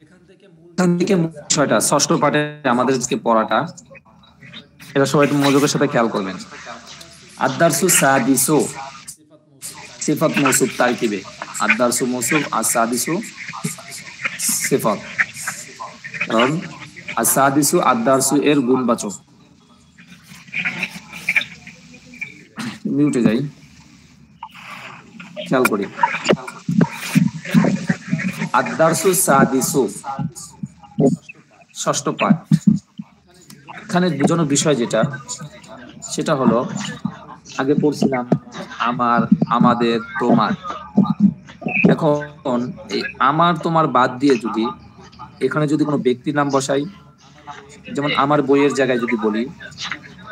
এখান থেকে বিষয়টা ষষ্ঠ পাঠে আমাদের যে পড়াটা, এটা সবাই একটু মনোযোগের সাথে খেয়াল করবেন। আদ-দারসু সাদিসু সিফাত মৌসুফ তারকিবে, আদ-দারসু মৌসুফ আস-সাদিসু সিফাত, কারণ আস-সাদিসু আদ-দারসু এর গুণবাচক। মিউটে যাই, খেয়াল করি। আদ-দারসু সাদিসু ষষ্ঠ পাঠ। এখানে বোঝানোর বিষয় যেটা, সেটা হলো আগে পড়ছিলাম আমার, আমাদের, তোমার। এখন এই আমার তোমার বাদ দিয়ে যদি এখানে যদি কোনো ব্যক্তির নাম বসাই, যেমন আমার বইয়ের জায়গায় যদি বলি,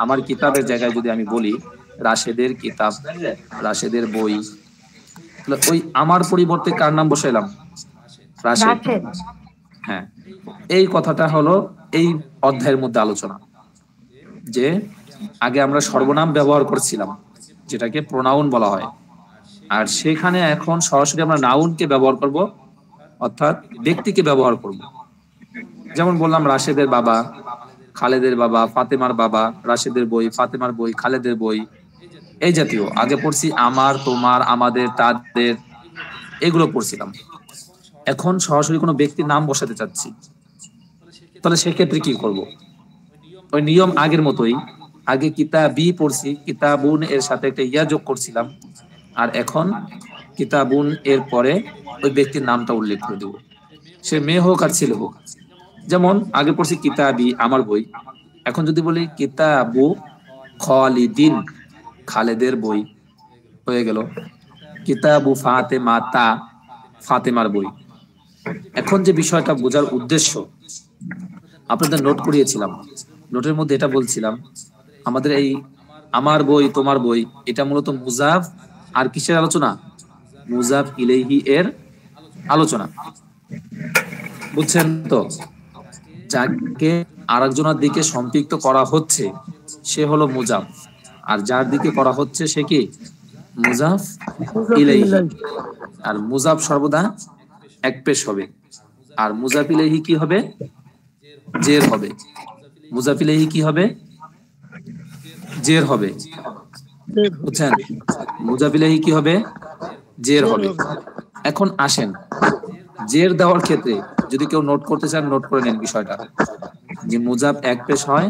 আমার কিতাবের জায়গায় যদি আমি বলি রাশেদের কিতাব, রাশেদের বই, তাহলে ওই আমার পরিবর্তে কার নাম বসাইলাম? রাশেদ। হ্যাঁ, এই কথাটা হলো এই অধ্যায়ের মধ্যে আলোচনা, যে আগে আমরা সর্বনাম ব্যবহার করছিলাম যেটাকে প্রোনাউন বলা হয়, আর সেখানে এখন সরাসরি আমরা নাউনকে ব্যবহার করব, অর্থাৎ ব্যক্তিকে ব্যবহার করব। যেমন বললাম রাশেদের বাবা, খালেদের বাবা, ফাতেমার বাবা, রাশেদের বই, ফাতেমার বই, খালেদের বই, এই জাতীয়। আগে পড়ছি আমার, তোমার, আমাদের, তাদের, এগুলো পড়ছিলাম। এখন সরাসরি কোনো ব্যক্তির নাম বসাতে চাচ্ছি, তাহলে সেক্ষেত্রে কি করব? ওই নিয়ম আগের মতোই, আগে কিতাবি পড়ছি, কিতাবুন এর সাথে একটা ইয়া যোগ করছিলাম, আর এখন কিতাবুন এর পরে ওই ব্যক্তির নামটা উল্লেখ করে দেব, সে মেয়ে হোক আর ছেলে হোক। যেমন আগে পড়ছি কিতাবি আমার বই, এখন যদি বলি কিতাবু খালিদিন খালেদের বই, হয়ে গেল। কিতাবু ফাতেমা তা ফাতেমার বই। এখন যে বিষয়টা বোঝার উদ্দেশ্য, আপনাদের নোট করিয়েছিলাম, নোটের মধ্যে এটা বলছিলাম, আমাদের এই আমার বই তোমার বই, এটা মূলত মুজাফ আর কিসের আলোচনা? মুজাফ ইলাইহি এর আলোচনা, বুঝছেন তো? যাকে আরেকজনের দিকে সম্পৃক্ত করা হচ্ছে সে হলো মুজাফ, আর যার দিকে করা হচ্ছে সে কি? মুজাফ ইলাইহি। আর মুজাফ সর্বদা এক পেশ হবে, আর মুজাফ ইলাইহি কি হবে? জের হবে। মুজাফ ইলাইহি কি হবে? জের হবে, বুঝছেন? মুজাফ ইলাইহি কি হবে? জের হবে। এখন আসেন, জের দেওয়ার ক্ষেত্রে যদি কেউ নোট করতে চান নোট করে নেন বিষয়টা, যে মুজাফ এক পেশ হয়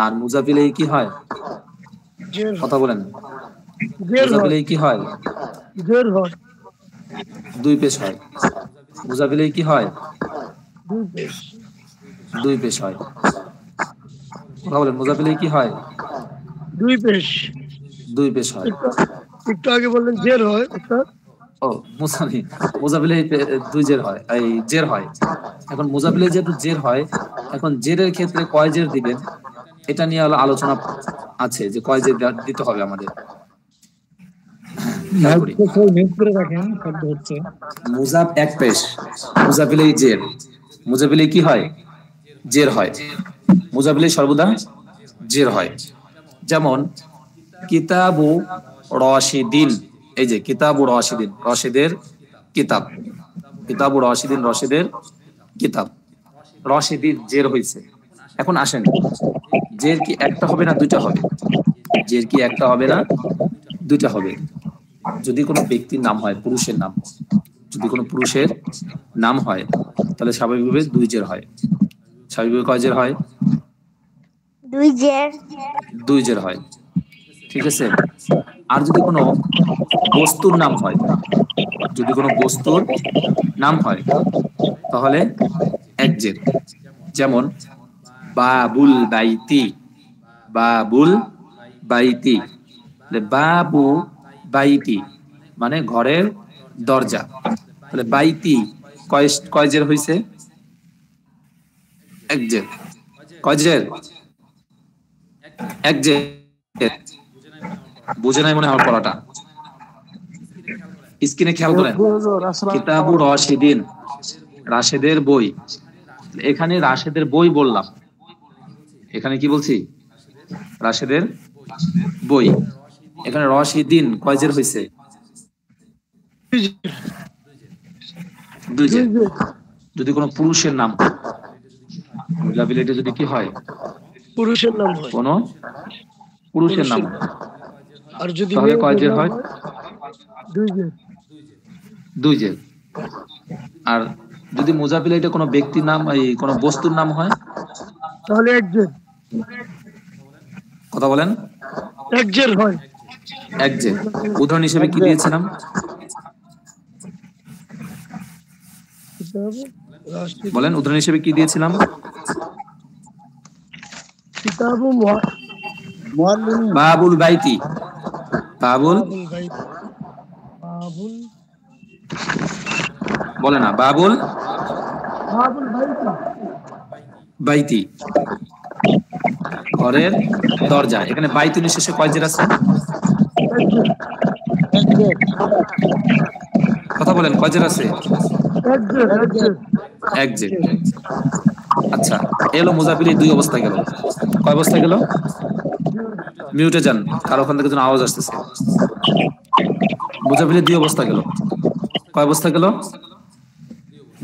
আর মুজাফ ইলাইহি কি হয়? কথা বলেন, মুজাফ ইলাইহি কি হয়? জের হয়, দুই পেশ হয়। মুজাফ ইলাইহি কি হয়? দুই পেশ, দুই পেশ হয়। কথা বলেন, মুজাফ ইলাইহি কি হয়? দুই পেশ, দুই পেশ হয়। একটু আগে বললেন জের হয়, অর্থাৎ ও মুসানি, মুজাফ ইলাইহি দুই জের হয়, এই জের হয়। এখন মুজাফ ইলাইহি যেহেতু জের হয়, এখন জেরের ক্ষেত্রে কয় জের দিবেন এটা নিয়ে আলোচনা আছে, যে কয় জের দিতে হবে আমাদের। মুজাফ এক পেশ, মুজাফ ইলাইহি জের, মুজাফ ইলাইহি কি হয়? জের হয়। মুজাফ ইলাইহি সর্বদা জের হয়। যেমন কিতাবু রাশিদিন, এই যে কিতাবু রাশিদিন, রশেদের কিতাব, কিতাবু রাশিদিন রশেদের কিতাব, রশেদিন জের হইছে। এখন আসেন, জের কি একটা হবে না দুইটা হবে? জের কি একটা হবে না দুইটা হবে? যদি কোনো ব্যক্তির নাম হয়, পুরুষের নাম, যদি কোনো পুরুষের নাম হয় তাহলে স্বাভাবিকভাবে দুই জের হয়। স্বাভাবিকভাবে কয় জের হয়? দুই জের। দুই জের হয়, ঠিক আছে। আর যদি কোনো বস্তুর নাম হয়, যদি কোনো বস্তুর নাম হয় তাহলে এক জের। যেমন বাবুল বাইতি, বাবুল বাইতি, বাবু বাইতি মানে ঘরের দরজা, তাহলে বাইতি কয় জের হইছে? এক জের। কয় জের? এক জের। বুঝে নাই মনে হয় আমার পড়াটা। স্ক্রিনে খেয়াল করেন, কিতাবু রাশিদিন রাশেদের বই, এখানে রাশেদের বই বললাম, এখানে কি বলছি? রাশেদের বই। এখানে রাশিদিন কয় জের হইছে? দুই দুই জের। জের যদি কোনো পুরুষের নাম হয়, মুজাবিলাইটা যদি কি হয়, পুরুষের নাম হয়, কোনো পুরুষের নাম পুরুষের হয়, আর যদি তাহলে কয় মেয়েদের জের নাম হয়? হয় দুই জের। দুই জের। আর যদি মুজাবিলাইটা কোনো ব্যক্তির নাম, এই কোনো বস্তুর নাম হয়, তাহলে এক জের, কথা বলেন, এক জের হয়। এক জের। উদাহরণ হিসেবে কি দিয়েছিলাম? কিতাব রাশিদুন, বলেন, উদাহরণ হিসেবে কি দিয়েছিলাম? কিতাব মুআল্লিমিন। বাবুল বাইতি, বাবুল, বাবুল বাইত, বাবুল বলে না, বাবুল বাবুল বাইত, বাইতি, ঘরের দরজা। এখানে বাইতুনি শেষে কয় জের আছে? এক জের, কথা বলেন, কয় জের আছে? এক জের, এক জের, এক জের। আচ্ছা, এলো মুজাফিলের দুই অবস্থা গেল। কয় অবস্থা গেল? মিউটে যান, কারো ওখান থেকে যেন আওয়াজ আসতেছে। মুজাফিলের দুই অবস্থা গেল। কয় অবস্থা গেল?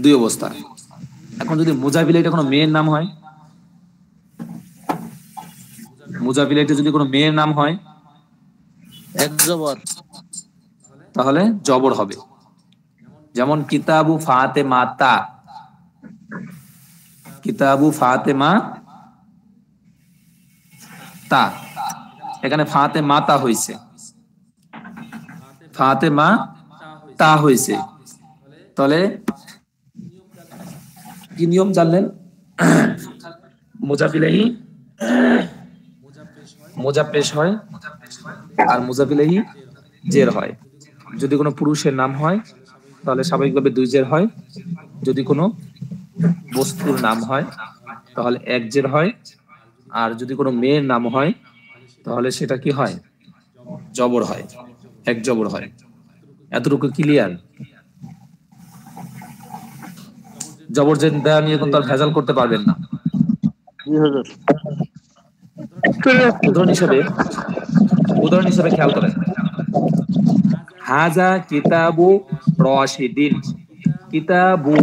দুই অবস্থা। এখন যদি মুজাফিলাইটা কোনো মেয়ের নাম হয়, মুজাফিলাইটা যদি কোনো মেয়ের নাম হয়, এক জবর। তাহলে জবর হবে। যেমন কিতাবু ফাতেমা তা, কিতাবু ফাতেমা তা, এখানে ফাতেমা তা হইছে, ফাতেমা তা হইছে। তাহলে কি নিয়ম জানলেন? মুজাফিলাহি মুজাব পেশ হয়, আর মুজাফিলাহি জের হয়। যদি কোনো পুরুষের নাম হয় তাহলে স্বাভাবিকভাবে দুই জের হয়। যদি কোনো বস্তুর নাম হয় তাহলে এক জের হয়। আর যদি কোনো মেয়ের নাম হয় তাহলে সেটা কি হয়? জবর হয়, এক জবর হয়। এতটুকু ক্লিয়ার? জবর জের দেওয়া নিয়ে কিন্তু আর ভেজাল করতে পারবেন না। জি হুজুর। উদাহরণ হিসেবে খেয়াল করেন, হাজা কিতাবু রশিদিন, কিতাবু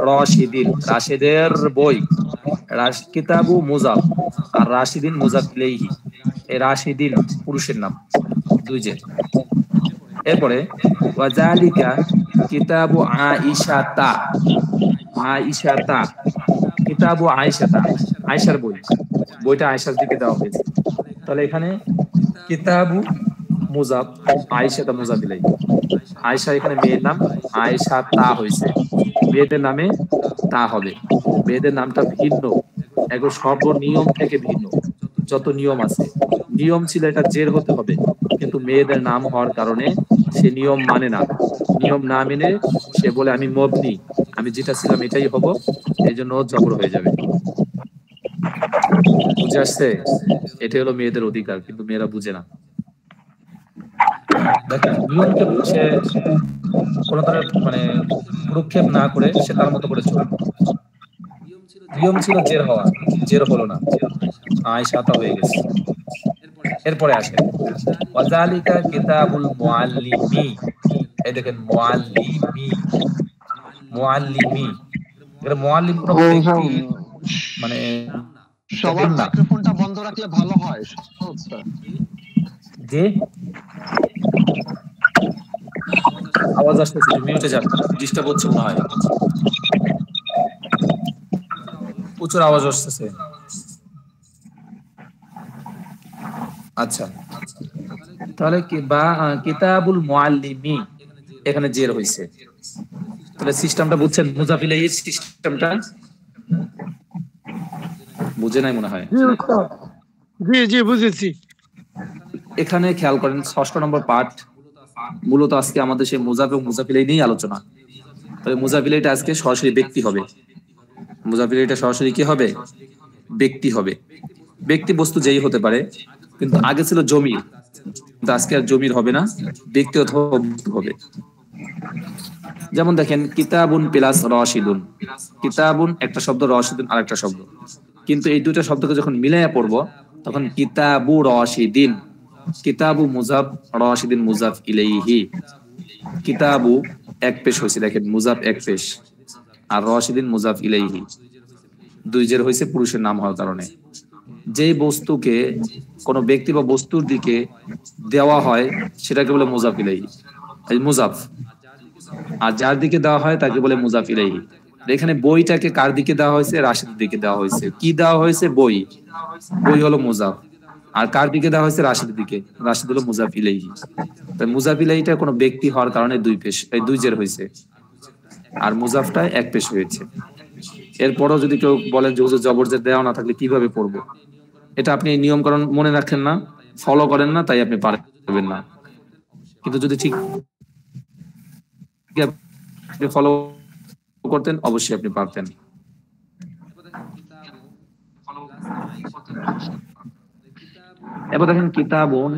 রশিদিন, রাশিদের বই। কিতাবু মুজাফ, আর রাশিদিন মুজাফ ইলাইহি। এই রাশিদিন পুরুষের নাম, দুই জের। এরপরে ওয়াজালিকা কিতাবু আইশাতা, আইশাতা, কিতাবু আইশাতা, আয়েশার বই, বইটা আয়েশার দিকে দেওয়া হয়েছে। তাহলে এখানে কিতাবু মুজাফ, আয়েশাতা মুজাফ ইলাইহি। আয়েশা এখানে মেয়ের নাম, আয়েশা তা হয়েছে, মেয়েদের নামে তা হবে। মেয়েদের নামটা ভিন্ন, এগুলো সর্বনিয়ম থেকে ভিন্ন। যত নিয়ম আছে, নিয়ম ছিল এটা জের হতে হবে, কিন্তু মেয়েদের নাম হওয়ার কারণে সে নিয়ম মানে না। নিয়ম না মেনে সে বলে আমি মবনি, আমি যেটা ছিলাম এটাই হব, এই জন্য জবর হয়ে যাবে। বুঝে আসছে? এটা হলো মেয়েদের অধিকার, কিন্তু মেয়েরা বুঝে না। দেখেন, নিয়মকে সে কোনো ধরনের মানে ভ্রুক্ষেপ না করে সে তার মতো করে চলবে। নিয়ম ছিল জের হওয়া, জের হলো না, আয়েশা তা হয়ে গেছে। এরপরে আসে ওয়াজালিকা কিতাবুল মুআল্লিমি। এই দেখেন মুআল্লিমি, মুআল্লিমি, এটা মুআল্লিম কোনো ব্যক্তি মানে সবার না। মাইক্রোফোনটা বন্ধ রাখলে ভালো হয়। আচ্ছা, যে আওয়াজ আসতেছে, তুমি মিউটে যান, ডিস্টার্ব হচ্ছে মনে হয়, প্রচুর আওয়াজ আসতেছে। আচ্ছা, তাহলে কি বা কিতাবুল মুআল্লিমি, এখানে জের হইছে। তাহলে সিস্টেমটা বুঝছেন? মুজাফিলাইহির সিস্টেমটা বুঝে নাই মনে হয়। জি উস্তাদ, জি জি বুঝেছি। এখানে খেয়াল করেন, ৬ষ্ঠ নম্বর পাঠ মূলত আজকে আমাদের সেই মুজাফ এবং মুজাফিলাই নিয়ে আলোচনা। তবে মুজাফিলাইটা আজকে সরাসরি ব্যক্তি হবে। মুজাফিলাইটা সরাসরি কি হবে? ব্যক্তি হবে। ব্যক্তি বস্তু যেই হতে পারে, কিন্তু আগে ছিল জমির, কিন্তু আজকে আর জমির হবে না, ব্যক্তি অথবা বস্তু হবে। যেমন দেখেন, কিতাবুন প্লাস রশিদুন, কিতাবুন একটা শব্দ, রশিদুন আর একটা শব্দ, কিন্তু এই দুইটা শব্দকে যখন মিলাইয়া পড়বো তখন কিতাবু রশিদিন, কিতাবু মুজাফ, রশিদিন মুজাফ ইলাইহি। কিতাবু এক পেশ হয়েছে, দেখেন মুজাফ এক পেশ, আর রাশিদিন মুজাফ ইলাইহি, দুই জের হয়েছে পুরুষের নাম হওয়ার কারণে। যে বস্তুকে কোনো ব্যক্তি বা বস্তুর দিকে দেওয়া হয় সেটাকে বলে মুজাফ ইলাইহি, এই মুজাফ। আর যার দিকে দেওয়া হয় তাকে বলে মুজাফ ইলাইহি। এখানে বইটাকে কার দিকে দেওয়া হয়েছে? রাশিদের দিকে দেওয়া হয়েছে। কি দেওয়া হয়েছে? বই। বই হলো মুজাফ। আর কার দিকে দেওয়া হয়েছে? রাশিদের দিকে। রাশিদ হলো মুজাফ ইলাইহি। তাই মুজাফ ইলাইহিটা কোনো ব্যক্তি হওয়ার কারণে দুই পেশ, এই দুই জের হয়েছে, আর মুজাফটা এক পেশ হয়েছে। এরপরও যদি কেউ বলেন যে হুজুর জবর জের দেওয়া না থাকলে কিভাবে পড়বো, এটা আপনি নিয়ম কারণ মনে রাখেন না, ফলো করেন না, তাই আপনি পারবেন না। কিন্তু যদি ঠিক ফলো করতেন অবশ্যই আপনি পারতেন। এবার দেখেন কিতাবুন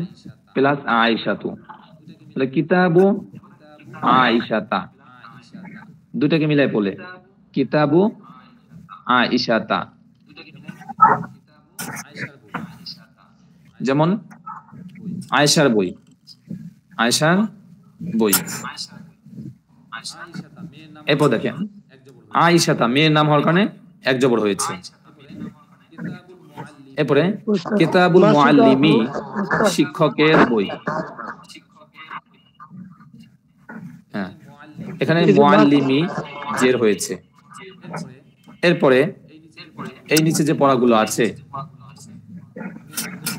প্লাস আয়েশাতু, তাহলে কিতাবু আয়েশাতা, দুটাকে মিলাই বলে কিতাবু আয়েশাতা। যেমন আয়েশার বই, আয়েশার বই। এরপর দেখেন আয়েশাতা মেয়ের নাম হওয়ার কারণে এক জবর হয়েছে। এরপরে কিতাবুল মুআল্লিমি, শিক্ষকের বই। হ্যাঁ, এখানে মুআল্লিমি জের হয়েছে। এরপরে এই নিচে যে পড়াগুলো আছে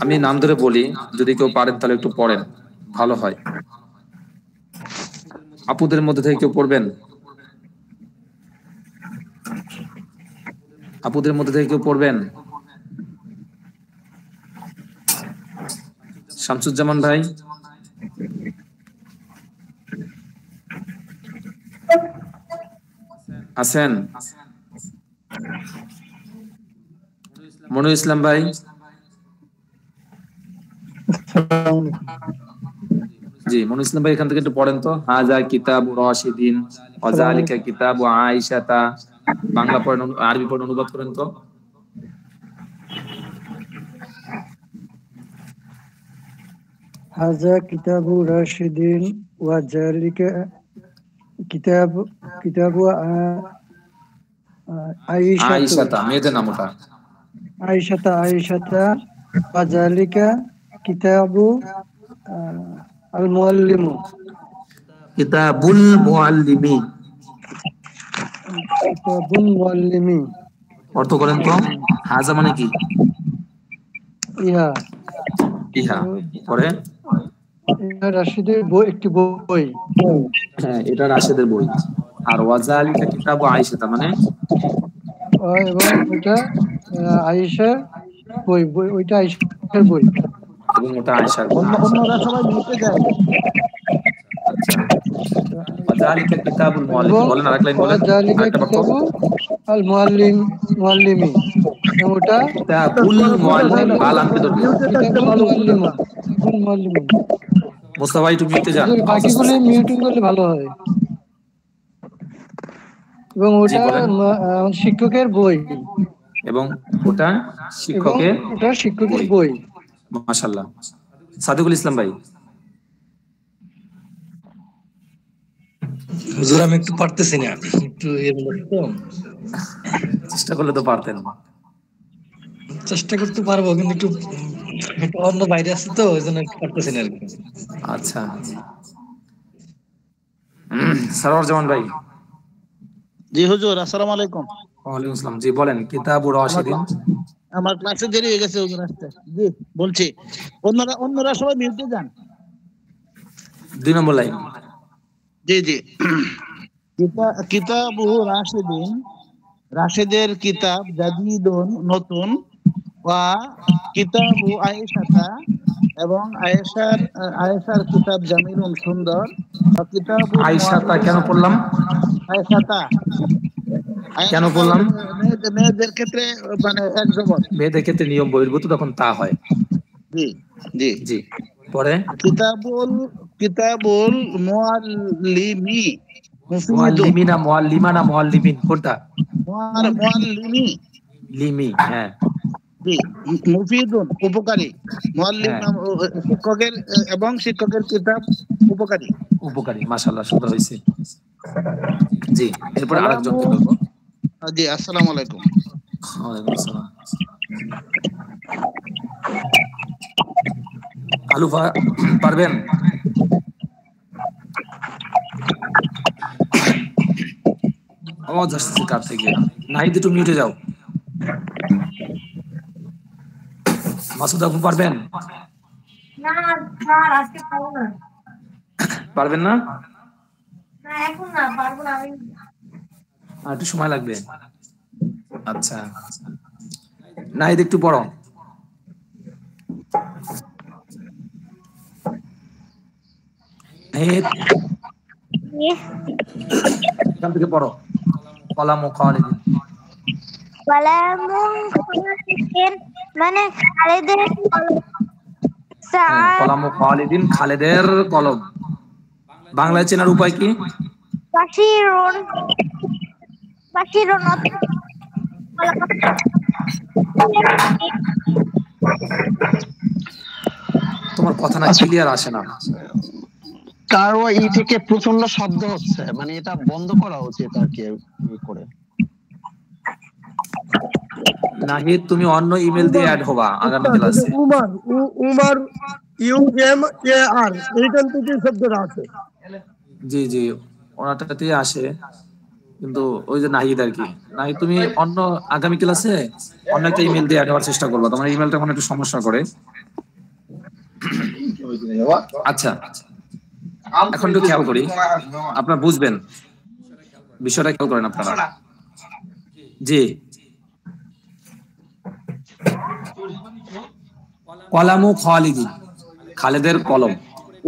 আমি নাম ধরে বলি, যদি কেউ পারেন তাহলে একটু পড়েন, ভালো হয়। আপুদের মধ্যে থেকে কেউ পড়বেন? আপুদের মধ্যে থেকে কেউ পড়বেন? শামসুজ্জামান ভাই, আছেন? মনুর ইসলাম ভাই, জি মনুর ইসলাম ভাই এখান থেকে একটু পড়েন তো। হাজা কিতাবু রাশিদিন ওয়া যালিকা কিতাবু আয়েশাতা, বাংলা পড়েন, আরবি পড়েন, অনুবাদ করেন তো। হাজা কিতাবু রাশিদিন ওয়া যালিকা কিতাবু আয়েশাতা মেয়েদের নাম ওটা। আয়েশাতা ওয়া যালিকা কিতাবু আল মুআল্লিমু, কিতাবুল মুআল্লিমি, কিতাবুল মুআল্লিমি। অর্থ করেন তো। হাজা মানে কি? ইহা, ইহা। পরে ইহা রাশিদের বই, একটি বই। হ্যাঁ, এটা রাশেদের বই। আর ওয়াজালিকা কিতাবু আয়েশাতা মানে, এবং ওটা আয়েশার বই, ওইটা আয়েশার বই। এবং ওটা আয়েশার বই। অন্যরা সবাই মিটে যায়। আচ্ছা, ওয়াজালিকা কিতাবুল মুআল্লিম, বলেন আরেক লাইন বলেন, ওয়াজালিকা আরেকটা বাক্য। কিতাবু আল মুআল্লিমি, ওটা কিতাবুল মুআল্লিম, বাল আনতে ধরবে। কিতাবুল মুআল্লিমি। মুস্তাফা ভাই তুমি মিউটে যান। বাকিগুলো মিউটিং করলে ভালো হয়। এবং ওটা শিক্ষকের বই, এবং ওটা শিক্ষকের বই। মাশাআল্লাহ। সাদিকুল ইসলাম ভাই, হুজুর আমি একটু পারতেছি না, একটু চেষ্টা করলে তো পারতেন। চেষ্টা করতে পারবো, কিন্তু একটু অন্য বাইরে আছে তো, ওই জন্য একটু পারতেছি না আর কি। আচ্ছা, সারওয়ার জামান ভাই। জি হুজুর, আসসালামু আলাইকুম। ওয়ালাইকুম আসসালাম। জি বলেন কিতাবুর রাশিদিন। আমার ক্লাসে দেরি হয়ে গেছে হুজুর আসতে। জি বলছি, অন্যরা সবাই মিউটে যান। 2 নম্বর লাইন। জি জি। কিতাবু রাশিদিন, রাশেদের কিতাব, জাদিদুন নতুন, ওয়া কিতাবু আয়েশাতা, এবং আয়েশার কিতাব জামিলুন সুন্দর, ওয়া কিতাবু আয়েশাতা কেন পড়লাম? আয়েশাতা কেন বললাম? মেয়েদের ক্ষেত্রে মানে এক জবর, মেয়েদের ক্ষেত্রে নিয়ম বহির্ভূত, তখন তা হয়। জি জি জি। পরে কিতাবুল মুআল্লিমি, মুআল্লিমি না মুআল্লিমা না মুআল্লিমিন, কোনটা? মুআল্লিমি, লিমি। হ্যাঁ, জি। মুফিদুন উপকারী, মুআল্লিম শিক্ষকের, এবং শিক্ষকের কিতাব উপকারী। উপকারী। মাশাআল্লাহ, সুন্দর হয়েছে। জি, এরপরে আরেকজনকে বলবো। জি, আসসালামু আলাইকুম। ওয়ালাইকুম আসসালাম। আলু পারবেন? আওয়াজ আসছে কার থেকে? নাহিদ একটু মিউটে যাও। মাসুদ আপু পারবেন? না স্যার আজকে পারবো না। পারবেন না? না এখন না পারবো না আমি। আর একটু সময় লাগবে। আচ্ছা, নাহিদ একটু পড়ো। নাহিদ এখান থেকে পড়ো। কলাম ও খালিদিন। কলামুন খালিদিন মানে খালিদের কলম। কলাম ও খালিদিন, খালেদের কলম। বাংলায় চেনার উপায় কি? বাশিরুন বাশিরুন তোমার কথা না ক্লিয়ার আসে না। কারো ই থেকে প্রচন্ড শব্দ হচ্ছে, মানে এটা বন্ধ করা উচিত আর কি করে। নাহিদ তুমি অন্য ইমেল দিয়ে অ্যাড হবা আগামী ক্লাসে। উমার UMAR এইখান থেকে শব্দটা আছে। জি জি, ওনাটাতেই আসে, কিন্তু ওই যে নাহিদ আর কি। নাহিদ তুমি অন্য আগামী ক্লাসে অন্য একটা ইমেল দিয়ে অ্যাড হওয়ার চেষ্টা করবা, তোমার ইমেলটা এখন একটু সমস্যা করে। আচ্ছা, এখন একটু খেয়াল করি, আপনারা বুঝবেন বিষয়টা, খেয়াল করেন আপনারা। জি, কলামু খালিদিন, খালেদের কলম।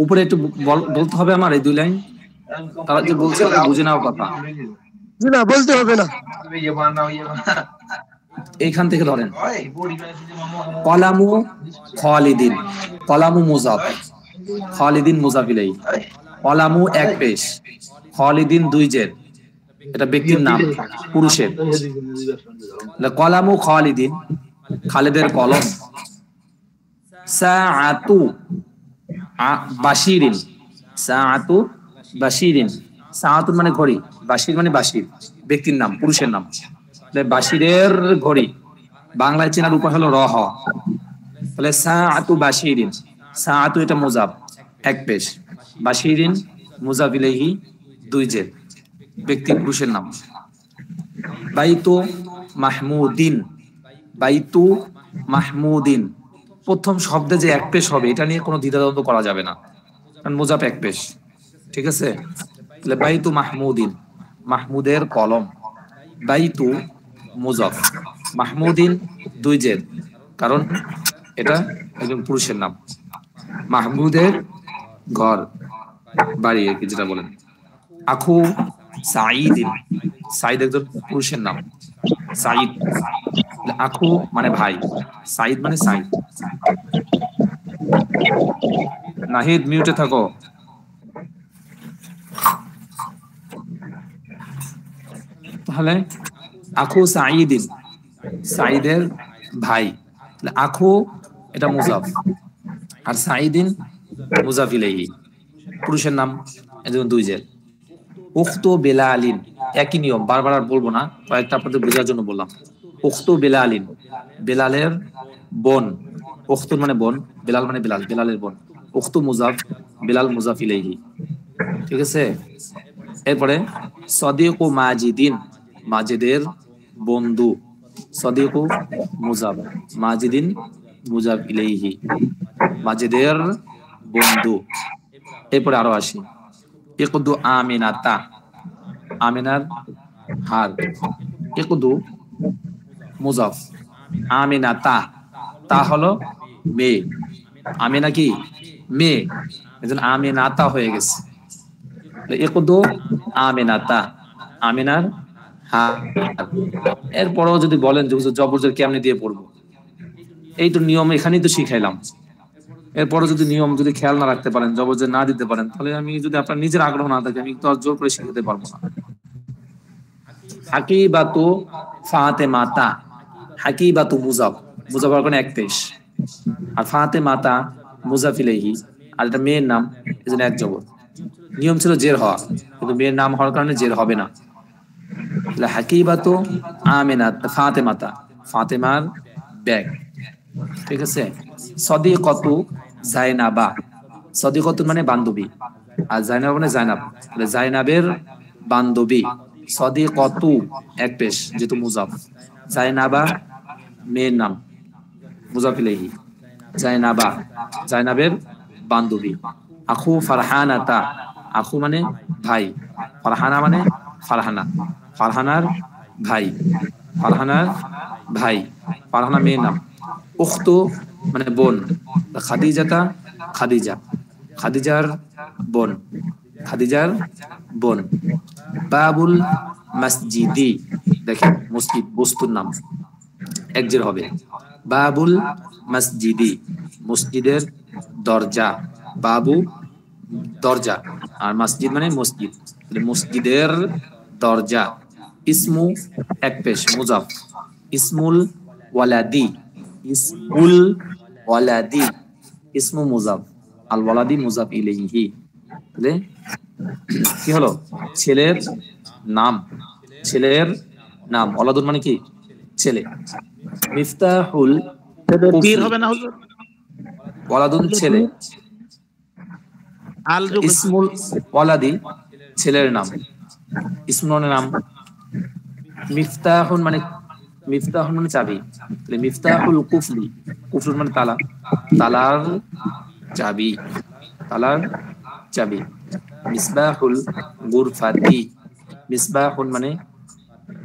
উপরে একটু বলতে হবে আমার এই দুই লাইন, তারা যে বলছে বুঝে নেওয়ার কথা। জি না, বলতে হবে না। এইখান থেকে ধরেন, কলামু খালিদিন, কলামু মুজাফ, খালিদিন মুজাফ ইলাইহি। কলামু এক পেশ, খালিদিন দুই জের, এটা ব্যক্তির নাম পুরুষের। কলামু খালিদিন, খালেদের কলম। সাআতু বাশিরিন, সাআতু বাশিরিন, সাআতু মানে ঘড়ি, বাশির মানে বাশির, ব্যক্তির নাম পুরুষের নাম। বাশিরের ঘড়ি, বাংলায় চেনার উপায় হলো রহ। তাহলে সাআতু বাশিরিন, সাআতু এটা মুজাফ এক পেশ, বাশিরিন মুজাফ ইলাইহি দুই জের, ব্যক্তি পুরুষের নাম। বাইতু মাহমুদিন, বাইতু মাহমুদিন, প্রথম শব্দে যে এক পেশ হবে এটা নিয়ে কোনো দ্বিধাদ্বন্দ্ব করা যাবে না, কারণ মুজাফ এক পেশ। ঠিক আছে, তাহলে বাইতু মাহমুদিন, মাহমুদের কলম। বাইতু মুজাফ, মাহমুদিন দুই জের, কারণ এটা একজন পুরুষের নাম। মাহমুদের ঘর, বাড়ি আর কি যেটা বলেন। আখু সাঈদিন, সাঈদ একজন পুরুষের নাম, সাঈদ। আখু মানে ভাই, সাঈদ মানে সাঈদ। নাহিদ মিউটে থাকো। তাহলে আখু সাঈদিন, সাঈদের ভাই। আখু এটা মুজাফ, আর সাঈদিন মুজাফ ইলাইহি পুরুষের নাম, এজন্য দুই জের। উখতু বেলালিন, একই নিয়ম, বারবার আর বলবো না, কয়েকটা আপনাদের বোঝার জন্য বললাম। উখতু বেলালিন, বেলালের বোন। উখতুন মানে বোন, বেলাল মানে বেলাল, বেলালের বোন। উখতু মুজাফ, বেলাল মুজাফ ইলাইহি। ঠিক আছে, এরপরে সদিকু মাজিদিন, মাজিদের বন্ধু। সদিকু মুজাফ, মাজিদিন মুজাফ ইলাইহি, মাজিদের বন্ধু। এরপরে আরো আসি, ইকদু আমিনাতা, আমিনার হার। ইকদু মুজাফ, আমিনাতা, তা হলো মেয়ে, আমিনা কি মেয়ে, এজন্য আমিনাতা হয়ে গেছে। ইকদু আমিনাতা, আমিনার হার। এরপরেও যদি বলেন যে হুজুর জবর জের কেমনে দিয়ে পড়বো, এই তো নিয়ম, এখানেই তো শিখাইলাম। এরপরে যদি নিয়ম যদি খেয়াল না রাখতে পারেন, জবর জের না দিতে পারেন, তাহলে আমি যদি আপনার নিজের আগ্রহ না থাকে, আমি তো আর জোর করে শিখাতে পারবো না। হাকিবাতু ফাতেমাতা, হাকিবাতু মুজাফ, মুজাফ মানে এক পেশ, আর ফাতেমাতা মুজাফ ইলাইহি, আর এটা মেয়ের নাম, এজন্য এক জবর। নিয়ম ছিল জের হওয়া, কিন্তু মেয়ের নাম হওয়ার কারণে জের হবে না। হাকিবাতু আমিনাত ফাতেমাতা, ফাতেমার ব্যাগ। ঠিক আছে। সদিকতু জাইনাবা, সদিকতু মানে বান্ধবী, আর জাইনাব মানে জাইনাব, জাইনাবের বান্ধবী। সদিকতু এক পেশ যেহেতু মুজাফ, জাইনাবা মেয়ের নাম মুজাফ ইলাইহি, জাইনাবা জাইনাবের বান্ধবী। আখু ফারহানাতা, আখু মানে ভাই, ফারহানা মানে ফারহানা, ফারহানার ভাই, ফারহানার ভাই, ফারহানা মেয়ের নাম। উখতু মানে বোন, খাদিজাতা খাদিজা, খাদিজার বোন, খাদিজার বোন। বাবুল মসজিদি, দেখেন মসজিদ বস্তুর নাম, একজের হবে। বাবুল মসজিদি মসজিদের দরজা, বাবু দরজা, আর মসজিদ মানে মসজিদ, মসজিদের দরজা। ইসমু এক পেশ মুজাফ, ইসমুল ওয়ালাদি, ইসমুল ওয়ালাদি, ইসমু মুজাফ, আল ওয়ালাদি মুজাফ ইলাইহি। তাহলে কি হলো? ছেলের নাম, ছেলের নাম। ওয়ালাদুন মানে কি? ছেলে। মিফতাহুল পীর হবে না হুজুর? ওয়ালাদুন ছেলে, আল যোগ ইসমুল ওয়ালাদি ছেলের নাম, ইসমুল নাম। মিফতাহুন মানে, মিফতাহুন মানে চাবি, তাহলে মিফতাহুল কুফলি, কুফলুন মানে তালা, তালার চাবি, তালার চাবি। মিসবাহুল গুরফাতি, মিসবাহুন মানে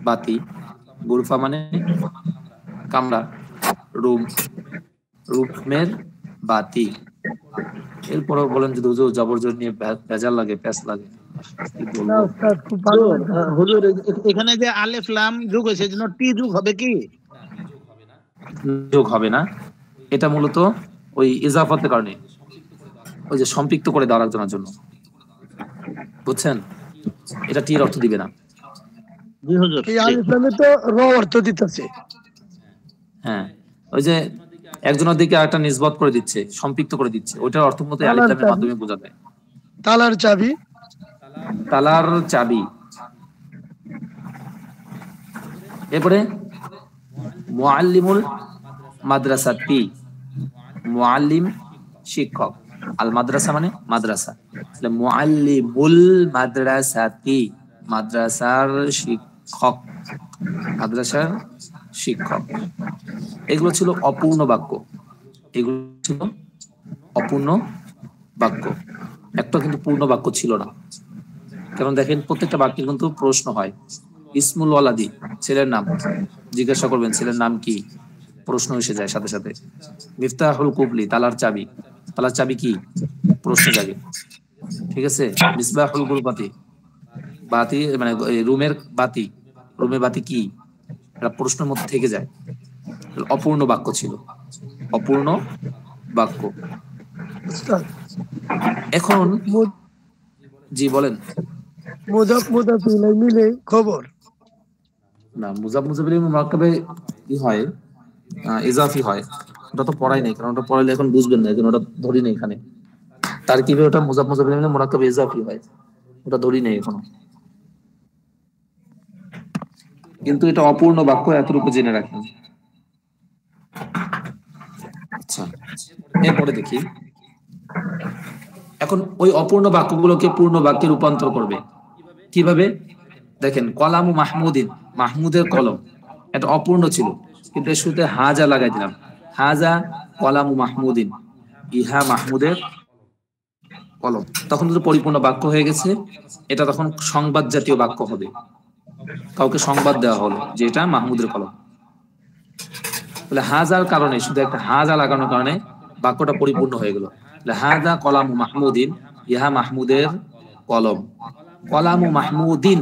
বাতি, গুরফা মানে কামরা, রুম, রুমের বাতি। এরপরও বলেন যদি হুজুর জবরজোর নিয়ে ভেজাল লাগে, প্যাস লাগে, কি না বলবো? উস্তাদ খুব ভালো হুজুর এখানে যে আলিফ লাম যোগ হয়েছে এজন্য টি যোগ হবে কি? যোগ হবে না, এটা মূলত ওই ইজাফাতের কারণে, ওই যে সম্পৃক্ত করে দেওয়ার একজনের জন্য, বুঝছেন? এটা টির অর্থ দিবে না। জি হুজুর। এই আলিফ লামে তো র অর্থ দিতেছে। হ্যাঁ, ওই যে একজনের দিকে আরেকটা নিসবত করে দিচ্ছে, সম্পৃক্ত করে দিচ্ছে, ওইটার অর্থ মতো আলিফ লামের মাধ্যমে বোঝা যায়। তালার চাবি, তালার চাবি। এরপরে মুআল্লিমুল মাদ্রাসাতি, মুআল্লিম শিক্ষক, আল মাদ্রাসা মানে মাদ্রাসা, তাহলে মুআল্লিমুল মাদ্রাসাতি মাদ্রাসার শিক্ষক, মাদ্রাসার শিক্ষক। এগুলো ছিল অপূর্ণ বাক্য, এগুলো ছিল অপূর্ণ বাক্য, একটা কিন্তু পূর্ণ বাক্য ছিল না। কারণ দেখেন প্রত্যেকটা বাক্যে কিন্তু প্রশ্ন হয়। ইসমুল ওয়ালাদি ছেলের নাম, জিজ্ঞাসা করবেন ছেলের নাম কি, প্রশ্ন এসে যায় সাথে সাথে। মিফতাহুল কুবলি তালার চাবি, তালার চাবি কি, প্রশ্ন জাগে। ঠিক আছে। মিসবাহুল গুরবাতি বাতি মানে রুমের বাতি, রুমের বাতি কি, এটা প্রশ্নের মধ্যে থেকে যায়। অপূর্ণ বাক্য ছিল, অপূর্ণ বাক্য। উস্তাদ এখন জি বলেন। মুজাফ মুজাফ ইলাই মিলে খবর। না, মুজাফ মুজাফির মুরাক্কাবে কি হয়, ইজাফি হয়, ওটা তো পড়াই নেই, কারণ ওটা পড়াইলে এখন বুঝবেন না, এখন ওটা ধরি নেই এখানে। তার কি ওটা মুজাফ মুজাফির মুরাক্কাবে ইজাফি হয়, ওটা ধরি নেই এখনো। কিন্তু এটা অপূর্ণ বাক্য, এতটুকু জেনে রাখেন। আচ্ছা, এরপরে দেখি এখন ওই অপূর্ণ বাক্যগুলোকে পূর্ণ বাক্যে রূপান্তর করবে কিভাবে। দেখেন কলামু মাহমুদিন, মাহমুদের কলম, এটা অপূর্ণ ছিল, কিন্তু এর শুরুতে হাজা লাগাই দিলাম, হাজা কলামু মাহমুদিন, ইহা মাহমুদের কলম, তখন তো পরিপূর্ণ বাক্য হয়ে গেছে। এটা তখন সংবাদ জাতীয় বাক্য হবে, কাউকে সংবাদ দেওয়া হলো যে এটা মাহমুদের কলম। বলে হাজার কারণে, শুধু একটা হাজা লাগানোর কারণে বাক্যটা পরিপূর্ণ হয়ে গেল। হাজা কলামু মাহমুদিন, ইহা মাহমুদের কলম। কলামু মাহমুদিন,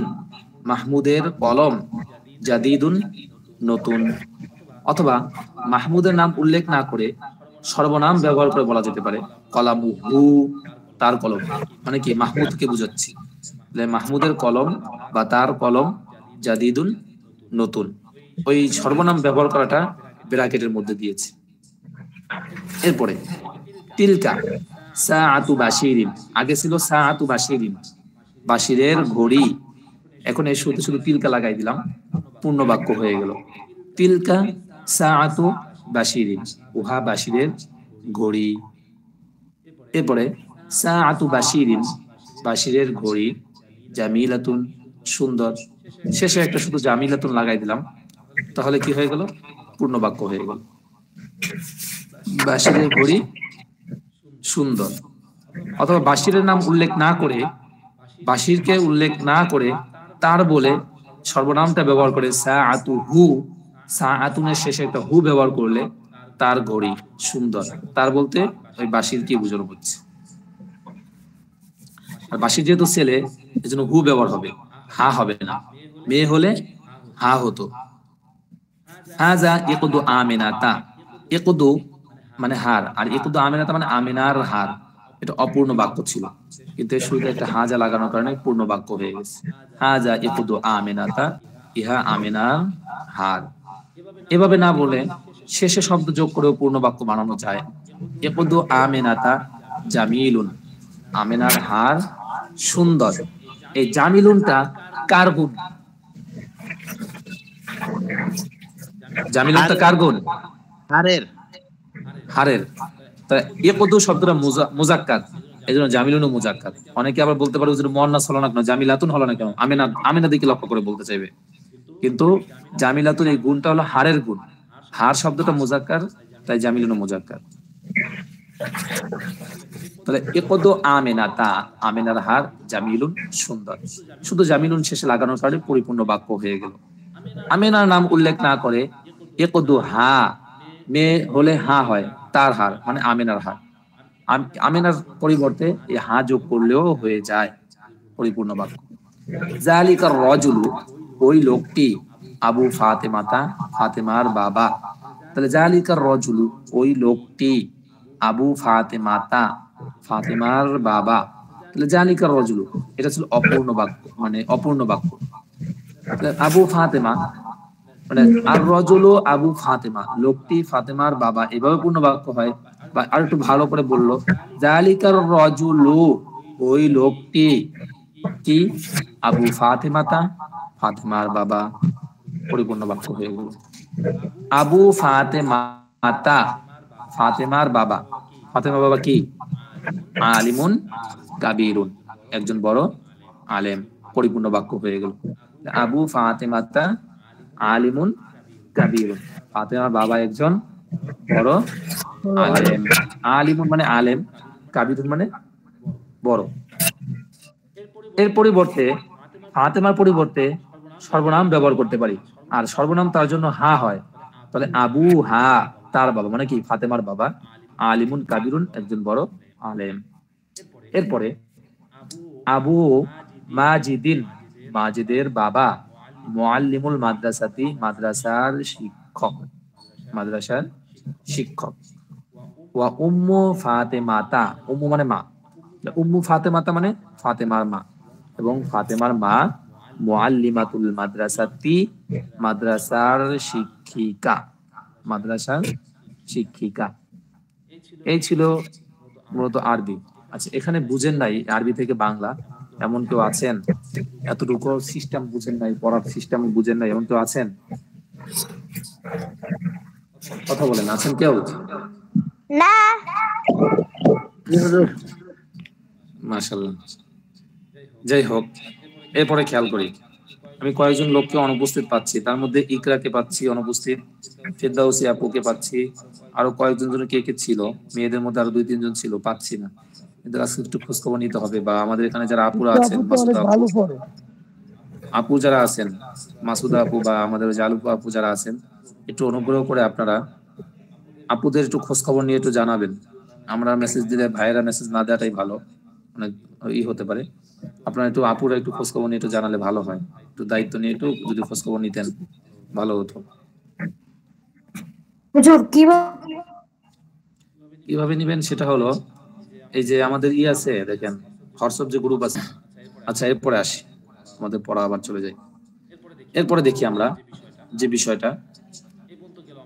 মাহমুদের কলম, জাদিদুন নতুন। অথবা মাহমুদের নাম উল্লেখ না করে সর্বনাম ব্যবহার করে বলা যেতে পারে কলামু হু, তার কলম, মানে কি মাহমুদকে বুঝাচ্ছি। মাহমুদের কলম বা তার কলম, জাদিদুন নতুন। ওই সর্বনাম ব্যবহার করাটা ব্র্যাকেটের মধ্যে দিয়েছে। এরপরে তিলকা সাআতু বাশিরিন, আগে ছিল সাআতু বাশিরিন, বাশিরের ঘড়ি। এখন এই শুধু শুধু তিলকা লাগাই দিলাম, পূর্ণ বাক্য হয়ে গেল। তিলকা সাআতু বাশিরিন, উহা বাশিরের ঘড়ি। এরপরে সাআতু বাশিরিন, বাশিরের ঘড়ি জামিলাতুন, সুন্দর। শেষে একটা শুধু জামিলাতুন লাগাই দিলাম, তাহলে কি হয়ে গেল? পূর্ণ বাক্য হয়ে গেল। বাশিরের ঘড়ি সুন্দর। অথবা বাশিরের নাম উল্লেখ না করে, বাশিরকে উল্লেখ না করে তার বলে সর্বনামটা ব্যবহার করে সাআতু হু, সাআতুনের শেষে একটা হু ব্যবহার করলে তার ঘড়ি সুন্দর। তার বলতে ওই বাশির কি বোঝানো হচ্ছে। আর বাশির যেহেতু ছেলে, এজন্য হু ব্যবহার হবে, হা হবে না। মেয়ে হলে হা হতো। হাজা ইকুদু আমিনাতা, ইকুদু মানে হার, আর ইকুদু আমিনাতা মানে আমিনার হার। এটা অপূর্ণ বাক্য ছিল, কিন্তু এর শুরুতে একটা হাজা লাগানোর কারণে পূর্ণ বাক্য হয়ে গেছে। হাজা ইকুদু আমিনাতা, ইহা আমিনার হার। এভাবে না বলে শেষে শব্দ যোগ করেও পূর্ণ বাক্য বানানো যায়। ইকুদু আমিনাতা জামিলুন, আমিনার হার সুন্দর। এই জামিলুনটা কার গুণ? জামিলুনটা কার গুণ? হারের। হারের। তাহলে ইকুদু শব্দটা মুজাক্কার, এজন্য জামিলুনও মুজাক্কার। অনেকে আবার বলতে পারে যে মুয়ান্নাস হলো না কেন, জামিলাতুন হলো না কেন, আমিনা, আমিনা দিকে লক্ষ্য করে বলতে চাইবে। কিন্তু জামিলাতুন এই গুণটা হলো হারের গুণ। হার শব্দটা মুজাক্কার, তাই জামিলুনও মুজাক্কার। তাহলে ইকুদু আমিনাতা, আমিনার হার জামিলুন সুন্দর। শুধু জামিলুন শেষে লাগানোর কারণে পরিপূর্ণ বাক্য হয়ে গেল। আমিনার নাম উল্লেখ না করে ইকুদু হা, মেয়ে হলে হা হয়, তার হার মানে আমিনার হার। আমিনার পরিবর্তে এই হা যোগ করলেও হয়ে যায় পরিপূর্ণ বাক্য। জালিকার রাজুলু, ওই লোকটি, আবু ফাতেমাতা, ফাতেমার বাবা। তাহলে জালিকার রাজুলু, ওই লোকটি, আবু ফাতেমাতা, ফাতেমার বাবা। তাহলে জালিকার রাজুলু এটা ছিল অপূর্ণ বাক্য, মানে অপূর্ণ বাক্য। আবু ফাতেমা মানে আর রাজুলু আবু ফাতেমা, লোকটি ফাতেমার বাবা, এভাবে পূর্ণ বাক্য হয়। বা আর একটু ভালো করে বললো জালিকার রাজুলু, ওই লোকটি কি, আবু ফাতেমাতা, ফাতেমার বাবা, পরিপূর্ণ বাক্য হয়ে গেল। আবু ফাতেমাতা, ফাতেমার বাবা। ফাতেমার বাবা কি? আলিমুন কাবীরুন, একজন বড় আলেম, পরিপূর্ণ বাক্য হয়ে গেল। আবু ফাতেমাতা আলিমুন কাবীরুন, ফাতেমার বাবা একজন বড় আলেম। আলিমুন মানে আলেম, কাবীরুন মানে বড়। এর পরিবর্তে ফাতেমার পরিবর্তে সর্বনাম ব্যবহার করতে পারি, আর সর্বনাম তার জন্য হা হয়। তাহলে আবু হা, তার বাবা মানে কি? ফাতেমার বাবা। আলিমুন কাবীরুন, একজন বড় আলেম। এরপরে আবু মাজিদিন, মাজিদের বাবা। মুআল্লিমুল মাদ্রাসাতি, মাদ্রাসার শিক্ষক, মাদ্রাসার শিক্ষক। ওয়া উম্মু ফাতেমাতা, উম্মু মানে মা, উম্মু ফাতেমাতা মানে ফাতেমার মা, এবং ফাতেমার মা মুআল্লিমাতুল মাদ্রাসাতি, মাদ্রাসার শিক্ষিকা, মাদ্রাসার শিক্ষিকা। এই ছিল মূলত আরবি। আচ্ছা, এখানে বুঝেন নাই আরবি থেকে বাংলা, এমন কেউ আছেন? এতটুকু সিস্টেম বুঝেন নাই, পড়ার সিস্টেম বুঝেন নাই, এমন কেউ আছেন? কথা বলেন, আছেন কেউ? না। মাশাআল্লাহ। যাই হোক, এরপরে খেয়াল করি, আমি কয়েকজন লোককে অনুপস্থিত পাচ্ছি। তার মধ্যে ইকরাকে পাচ্ছি অনুপস্থিত, ফেরদাউসি আপুকে পাচ্ছি, আরো কয়েকজন জন কে কে ছিল, মেয়েদের মধ্যে আরো 2-3 জন ছিল, পাচ্ছি না। এদের আজকে একটু খোঁজ খবর নিতে হবে। বা আমাদের এখানে যারা আপুরা আছেন, মাসুদা আপু, ভালো পড়ে। আপু যারা আছেন, মাসুদা আপু বা আমাদের জালু আপু যারা আছেন, একটু অনুগ্রহ করে আপনারা আপুদের একটু খোঁজ খবর নিয়ে একটু জানাবেন। আমরা মেসেজ দিলে ভাইয়েরা মেসেজ না দেওয়াটাই ভালো, মানে হতে পারে। আপনারা একটু আপুরা একটু খোঁজ খবর নিয়ে একটু জানালে ভালো হয়। একটু দায়িত্ব নিয়ে একটু যদি খোঁজ খবর নিতেন ভালো হতো। কিভাবে নিবেন সেটা হলো, এই যে আমাদের আছে দেখেন, হোয়াটসঅ্যাপ যে গ্রুপ আছে। আচ্ছা, এরপরে আসি, আমাদের পড়া আবার চলে যাই। এরপরে দেখি আমরা যে বিষয়টা,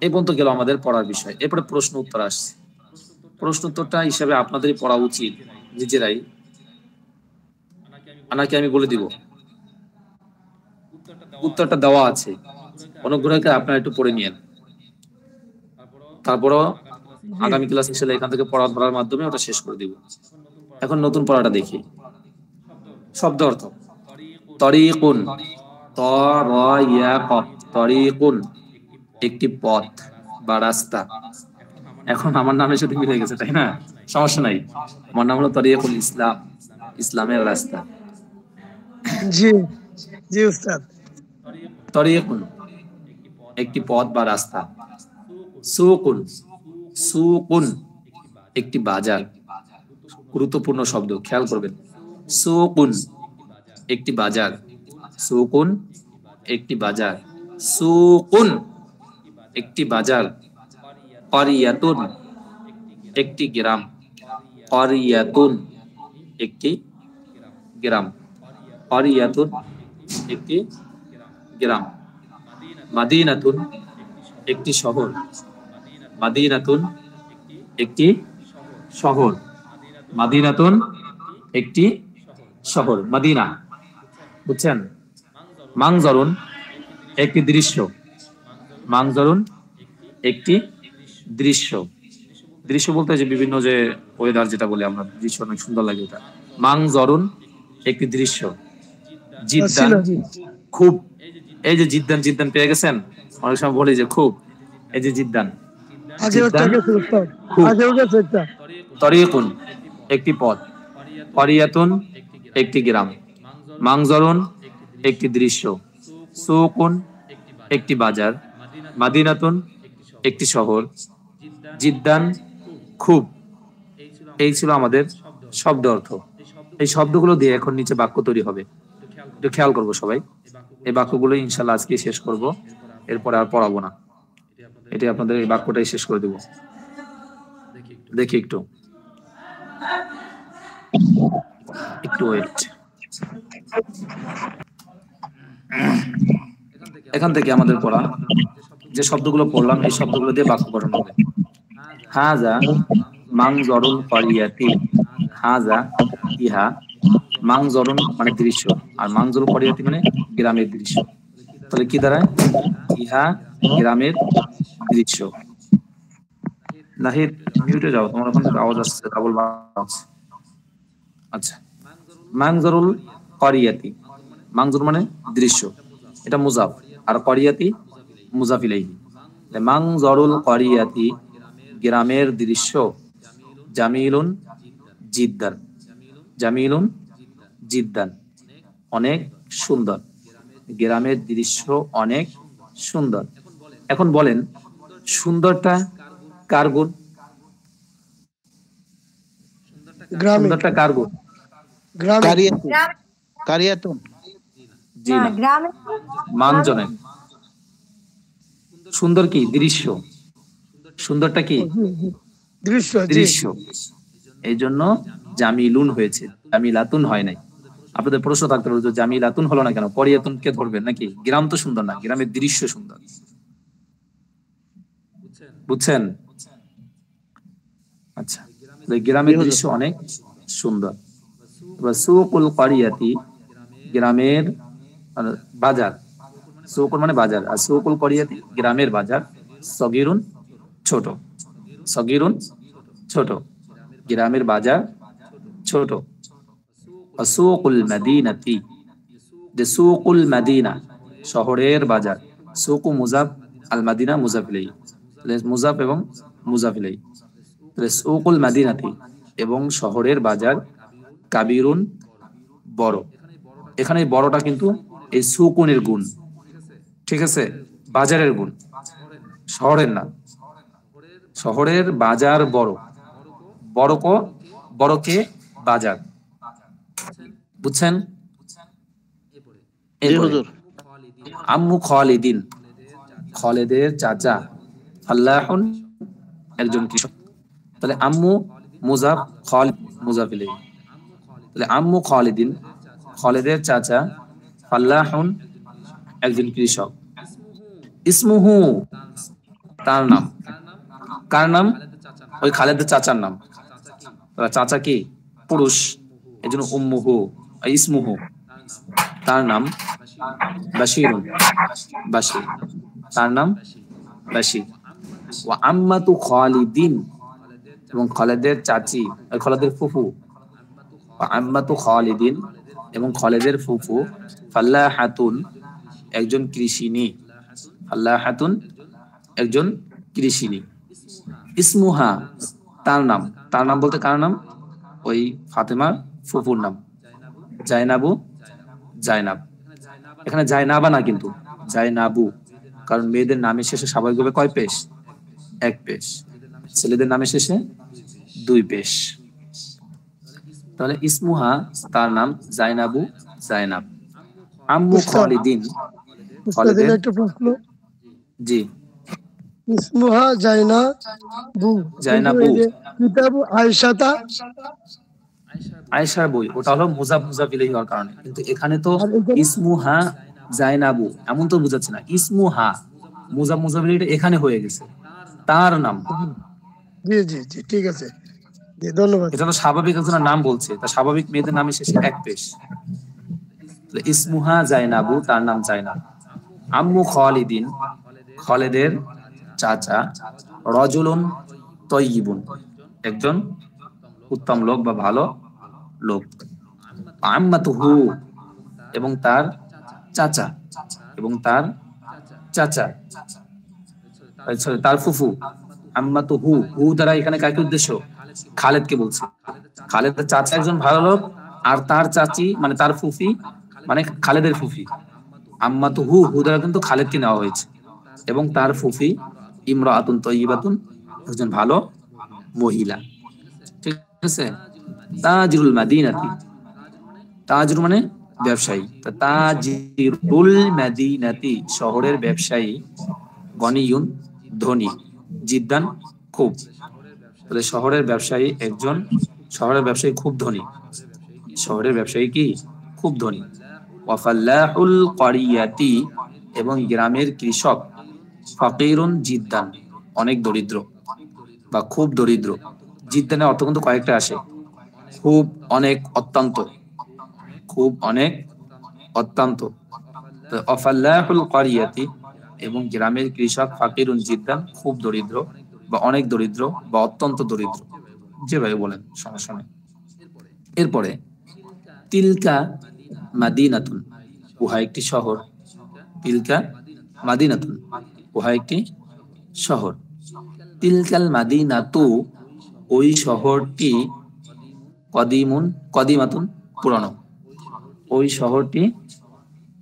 এই পর্যন্ত গেল আমাদের পড়ার বিষয়। এরপরে প্রশ্ন উত্তর আসছে। প্রশ্ন উত্তরটা হিসাবে আপনাদেরই পড়া উচিত নিজেরাই। নাকি আমি বলে দিব? উত্তরটা দেওয়া আছে, অনুগ্রহ করে আপনারা একটু পড়ে নিয়েন, তারপরও আগামী ক্লাস ইনশাআল্লাহ এখান থেকে পড়া ধরার মাধ্যমে ওটা শেষ করে দিব। এখন নতুন পড়াটা দেখি। শব্দ অর্থ তরিকুন, তরিকুন একটি পথ বা রাস্তা। এখন আমার নামের সাথে মিলে গেছে, তাই না? সমস্যা নাই, আমার নাম হলো তরিকুল ইসলাম, ইসলামের রাস্তা। জি জি উস্তাদ। তরিকুন একটি পথ বা রাস্তা। সুকুন, সুকুন একটি বাজার। গুরুত্বপূর্ণ শব্দ, খেয়াল করবেন। সুকুন একটি বাজার, সুকুন একটি বাজার, সুকুন একটি বাজার। ক্বরিয়াতুন একটি গ্রাম, ক্বরিয়াতুন একটি গ্রাম, ক্বরিয়াতুন একটি গ্রাম। মাদিনাতুন একটি শহর, মাদিনাতুন একটি শহর, মাদিনাতুন একটি শহর, মাদিনা। বুঝছেন? মানজরুন একটি দৃশ্য, মানজরুন একটি দৃশ্য। দৃশ্য বলতে যে বিভিন্ন যে ওয়েদার যেটা বলে আমরা, দৃশ্য অনেক সুন্দর লাগে এটা। মানজরুন একটি দৃশ্য। জিদ্দান খুব, এই যে জিদ্দান, জিদ্দান পেয়ে গেছেন? অনেক সময় বলি যে খুব, এই যে জিদ্দান, জিদ্দান খুব। তরিকুন একটি পথ, ক্বরিয়াতুন একটি গ্রাম, মানজরুন একটি দৃশ্য, সুকুন একটি বাজার, মাদিনাতুন একটি শহর, জিদ্দান খুব। এই ছিল আমাদের শব্দ অর্থ। এই শব্দগুলো দিয়ে এখন নিচে বাক্য তৈরি হবে, একটু খেয়াল করবো সবাই। এই বাক্যগুলো ইনশাল্লাহ আজকে শেষ করব, এরপরে আর পড়াবো না। এটি আপনাদের এই বাক্যটাই শেষ করে দেব। দেখি একটু ওয়েট। এখান থেকে আমাদের পড়া যে শব্দগুলো পড়লাম, এই শব্দগুলো দিয়ে বাক্য গঠন হবে। হাজা মানজরুল ক্বরিয়াতি, হাজা ইহা, মানজরুন মানে দৃশ্য, আর মানজরুল ক্বরিয়াতি মানে গ্রামের দৃশ্য। তাহলে কি দাঁড়ায়? ইহা গ্রামের দৃশ্য। নাহিদ মিউটে যাও, তোমার ওখান থেকে আওয়াজ আসছে, ডাবল বাউন্স। আচ্ছা, মানজরুল ক্বরিয়াতি, মানজুর মানে দৃশ্য, এটা মুজাফ, আর ক্বরিয়াতি মুজাফ ইলাইহি। মানজরুল ক্বরিয়াতি গ্রামের দৃশ্য, জামিলুন জিদ্দান, জামিলুন জিদ্দান অনেক সুন্দর, গ্রামের দৃশ্য অনেক সুন্দর। এখন বলেন সুন্দরটা কার গুণ? সুন্দরটা কার গুণ? কারিয়াতুন, জি না, মানজনের। সুন্দর কি? দৃশ্য। সুন্দরটা কি? দৃশ্য। দৃশ্য। এই জন্য জামিলুন হয়েছে, জামিলাতুন হয় নাই। আপনাদের প্রশ্ন থাকতে পারে যে জামিলাতুন হলো না কেন? ক্বরিয়াতুন কে ধরবেন নাকি? গ্রাম তো সুন্দর না, গ্রামের দৃশ্য সুন্দর। বুঝছেন? আচ্ছা, গ্রামের দৃশ্য অনেক সুন্দর। সুকুল ক্বরিয়াতি গ্রামের বাজার, সুকুল মানে বাজার, আর সুকুল ক্বরিয়াতি গ্রামের বাজার, সগীরুন ছোট, সগীরুন ছোট, গ্রামের বাজার ছোট। সুকুল মাদিনাতি, যে সুকুল মাদিনা শহরের বাজার, সুকু মুজাফ, আল মাদিনা মুজাফ ইলাইহি, মুজাফ এবং মুজাফ ইলাইহি। সুকুল মাদিনাতি এবং শহরের বাজার, কাবিরুন বড়। এখানে বড়টা কিন্তু এই সুকুনের গুণ, ঠিক আছে? বাজারের গুণ, শহরের না। শহরের বাজার বড়, বড়কে বাজার। বুঝছেন? আম্মু খালিদিন, খালিদের চাচা, ফাল্লাহুন একজন কৃষক। তাহলে আম্মু মুজাফ, খালিদ মুজাফ ইলাইহি। তাহলে আম্মু খালিদিন খালিদের চাচা, ফাল্লাহুন একজন কৃষক। ইসমুহু তার নাম, কার নাম? ওই খালেদের চাচার নাম। চাচা কি? পুরুষ, এই জন্য উম্মুহু, ইসমুহু তার নাম বাশিরুন বাশির তার নাম বাশির ওয়া আম্মাতু খালিদিন এবং খালিদের চাচি খালিদের ফুফু ওয়া আম্মাতু খালিদিন এবং খালিদের ফুফু ফাল্লাহাতুন একজন কৃষিনী ফাল্লাহাতুন একজন কৃষিনী ইসমুহা তার নাম বলতে কার নাম ওই ফাতেমার ফুফুর নাম জাইনাবু জাইনাব এখানে জাইনাবা না কিন্তু জাইনাবু কারণ মেয়েদের নামের শেষে স্বাভাবিকভাবে কয় পেশ এক পেশ ছেলেদের নামের শেষে দুই পেশ তাহলে ইসমুহা তার নাম জাইনাবু জাইনাব আম্মু খালিদিন উস্তাদের একটা প্রশ্ন জি ইসমুহা জাইনাবু জাইনাবু কিতাবু আয়েশাতা আয়েশার বই ওটা হলো মুজাফ ইলাইহি হওয়ার কারণে কিন্তু এখানে তো ইসমুহা জাইনাবু এমন তো বোঝাচ্ছে না ইসমুহা মুজাফ ইলাইহি এখানে হয়ে গেছে তার নাম জি জি জি ঠিক আছে জি ধন্যবাদ এটা তো স্বাভাবিক একজনের নাম বলছে তা স্বাভাবিক মেয়েদের নামের শেষে এক পেশ ইসমুহা জাইনাবু তার নাম জাইনাব আম্মু খালিদিন খালিদের চাচা রাজুলুন তাইয়িবুন একজন উত্তম লোক বা ভালো লোক আম্মাতুহু এবং তার চাচা তার ফুফু আম্মাতুহু হু দ্বারা এখানে কাকে উদ্দেশ্য খালেদকে বলছে খালেদের চাচা একজন ভালো লোক আর তার চাচি মানে তার ফুফি মানে খালেদের ফুফি আম্মাতুহু হু দ্বারা কিন্তু খালেদকে নেওয়া হয়েছে এবং তার ফুফি ইমরাআতুন তাইয়িবাতুন একজন ভালো মহিলা ঠিক আছে তাজিরুল মাদিনাতি তাজির মানে ব্যবসায়ী তাজিরুল মাদিনাতি শহরের ব্যবসায়ী গনিয়ুন ধনী জিদ্দান খুব তাহলে শহরের ব্যবসায়ী খুব ধনী শহরের ব্যবসায়ী কি খুব ধনী ওয়াফাল্লাহুল ক্বারিয়াতি এবং গ্রামের কৃষক ফাকিরুন জিদ্দান অনেক দরিদ্র বা খুব দরিদ্র জিদ্দানের অর্থ কিন্তু কয়েকটা আসে খুব অনেক অত্যন্ত ওয়াফাল্লাহুল ক্বারিয়াতি এবং গ্রামের কৃষক ফাকিরুন জিদ্দান খুব দরিদ্র বা অনেক দরিদ্র বা অত্যন্ত দরিদ্র যেভাবে বলেন সমস্যা নেই এরপরে তিলকা মাদিনাতুন উহা একটি শহর তিলকা মাদিনাতুন উহা একটি শহর তিলকাল মাদিনাতু ওই শহরটি কদিমাতুন পুরানো ওই শহরটি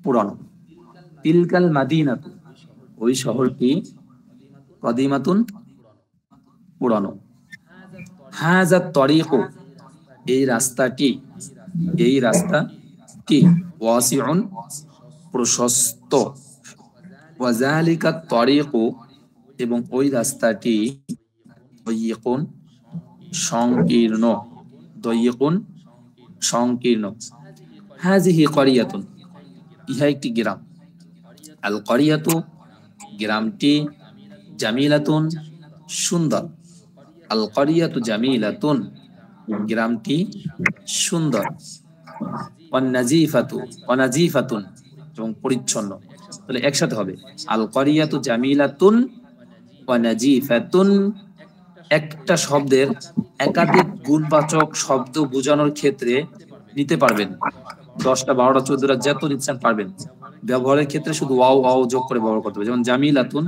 পুরানো তিলকাল মাদিনাতু ওই শহরটি কদিমাতুন পুরানো হাযাত তরিকু এই রাস্তাটি ওয়াসিউন প্রশস্ত ওয়াযালিকা তরিকু এবং ওই রাস্তাটি দয়িকুন সংকীর্ণ হাযিহি ক্বারিয়াতুন ইহা একটি গ্রাম আল ক্বারিয়াতু গ্রামটি জামিলাতুন সুন্দর আল ক্বারিয়াতু জামিলাতুন গ্রামটি সুন্দর ওয়ানাজিফাতুন এবং পরিচ্ছন্ন তাহলে একসাথে হবে আল ক্বারিয়াতু জামিলাতুন ওয়ানাজিফাতুন একটা শব্দের একাধিক গুণবাচক শব্দ বোঝানোর ক্ষেত্রে নিতে পারবেন 10টা 12টা 14টা যত নিচ্ছেন পারবেন ব্যবহারের ক্ষেত্রে শুধু ওয়াও যোগ করে ব্যবহার করতে হবে যেমন জামিলাতুন